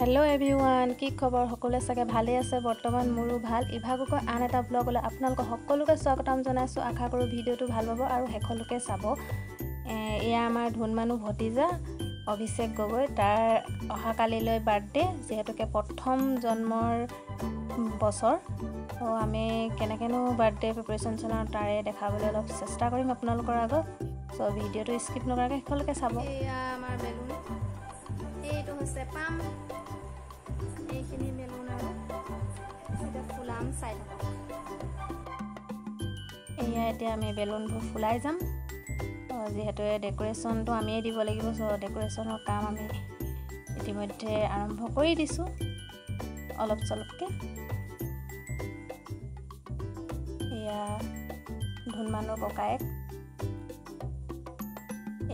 Hello everyone की खबर सकले सके भाले आछे बर्तमान मोरो भाल इभागको आन एटा ब्लगले आपनालोक सकलोके स्वागतम जनाइছো आशा करो भिडिओটো ভাল পাব আৰু হেকলোকে চাব এয়া আমাৰ ধুনমানু ভতিজা অভিষেক গগৈ তাৰ অহা কালিলৈ বাৰ্থডে যেহেতুকে প্ৰথম জন্মৰ বছৰ তো আমি কেনেকেনো বাৰ্থডে প্ৰিপাৰেচন চলাওঁ তাৰে দেখাবলৈ অলপ চেষ্টা কৰিম আপোনালোকৰ আগত সো ভিডিওটো স্কিপ নকৰাকৈ হেকলোকে চাব এয়া আমাৰ বেলুন এইটো হৈছে পাম এইখিনি বেলুন আৰু এটা ফুলাম চাই থাকক এয়া এতিয়া আমি বেলুনবোৰ ফুলাই যাম যেহেতু ডেকোৰেশ্যনটো আমিয়ে দিব লাগিব সো ডেকোৰেশ্যনৰ কাম আমি ইতিমধ্যে আৰম্ভ কৰি দিছো অলপ চলপকে এয়া ধুনমানুৰ ককায়েক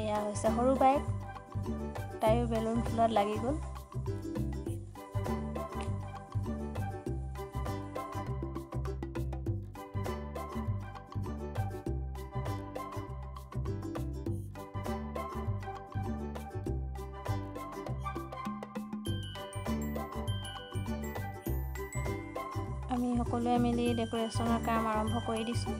এয়া হৈছে সৰু বাইক তাইও বেলুন ফুলত লাগি গ'ল আমি সকলোৱে মিলি ডেকোৰেশ্যনৰ কাম আৰম্ভ কৰি দিছো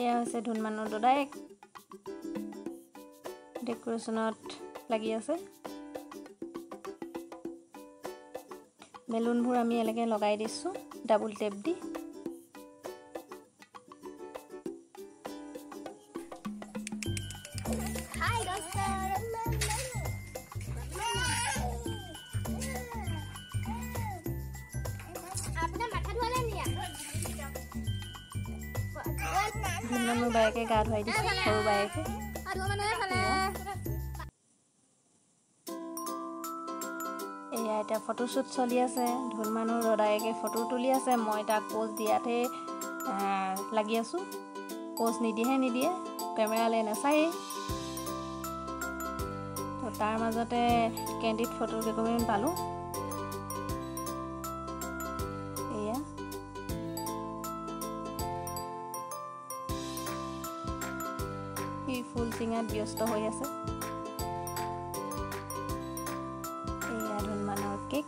এয়া হৈছে ধুনমানুৰ দদায়েক ডেকোৰেশ্যনত লাগি আছে বেলুনবোৰ আমি এলেকে লগাই দিছো ডাবল টেপ দি ধুনমানুৰ বাইকে গা ধুৱাই দিছে সৰু বাইকে এয়া এতিয়া ফটোশ্বুট চলি আছে ধুনমানুৰ দদায়েকে ফটো তুলি আছে মই তাক পোজ দিয়াতে লাগি আছো পোজ নিদিয়ে কেমেৰালৈ নাচায়ে তো তাৰ মাজতে কেণ্ডিড ফটো কেইটামান পালো ফুল চিঙাত ব্যস্ত হৈ আছে এয়া ধুনমানুৰ কেক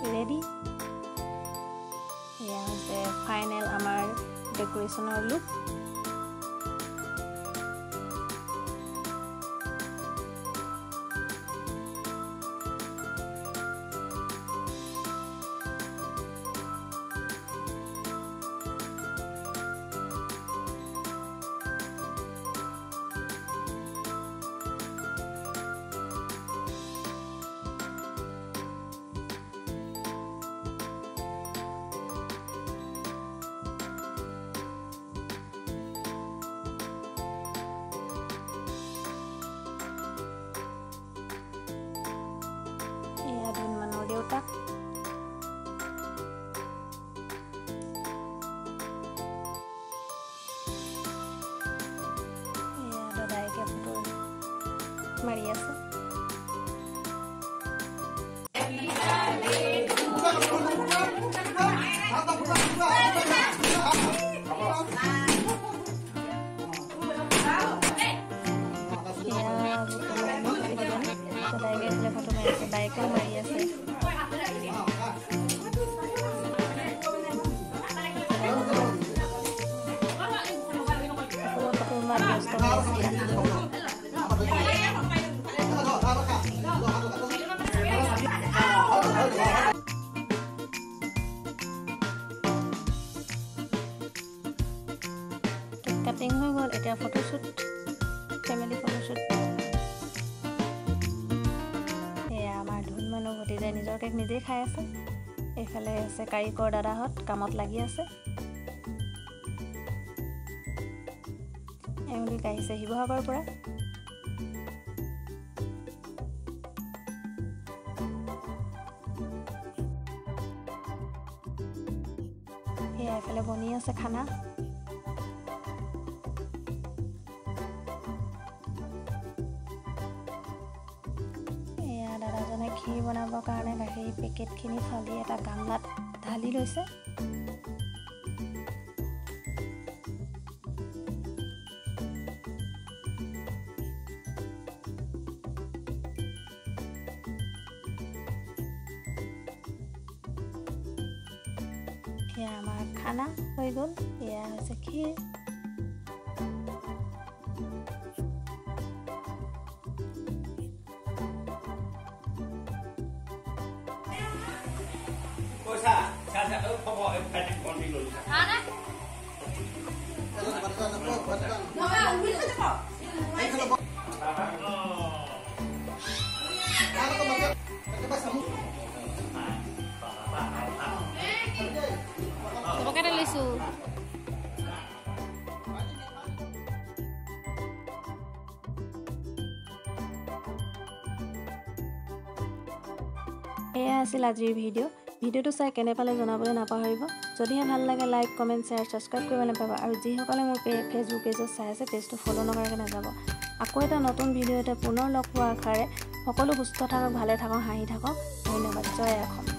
ৰেডি এয়া হৈছে ফাইনেল আমাৰ ডেকোৰেশ্যনৰ লুক ধুনমানুৰ দেউতাক এয়া দদায়েকে ফটো মাৰি আছে বাইকো মাৰি আছে কাটিং হৈ গ'ল এতিয়া ফটোশ্বুট ফেমিলি ফটোশ্বুট ধুনমানুৰ ভতিজাই নিজৰ কেক নিজেই খাই আছে এইফালে আছে কাৰিকৰ দাদাহঁত কামত লাগি আছে এওঁলোক আহিছে শিৱসাগৰৰ পৰা এয়া এইফালে বনি আছে খানা গাখীৰ বনাবৰ কাৰণে গাখীৰ পেকেটখিনি ফালি এটা গামলাত ঢালি লৈছে। এয়া আমাৰ খানা হৈ গ'ল। এয়া হৈছে ক্ষীৰ। এয়া আছিল আজিৰ ভিডিঅ'টো চাই কেনে পালে জনাবলৈ নাপাহৰিব। যদিহে ভাল লাগে লাইক কমেণ্ট শ্বেয়াৰ ছাবস্ক্ৰাইব কৰিব নাপাব আৰু যিসকলে মোৰ ফেচবুক পেজত চাই আছে পেজটো ফ'ল' নকৰাকৈ নাযাব। আকৌ এটা নতুন ভিডিঅ'তে পুনৰ লগ পোৱাৰ আশাৰে সকলো সুস্থ থাকক, ভালে থাকক, হাঁহি থাকক। ধন্যবাদ। জয় অসম।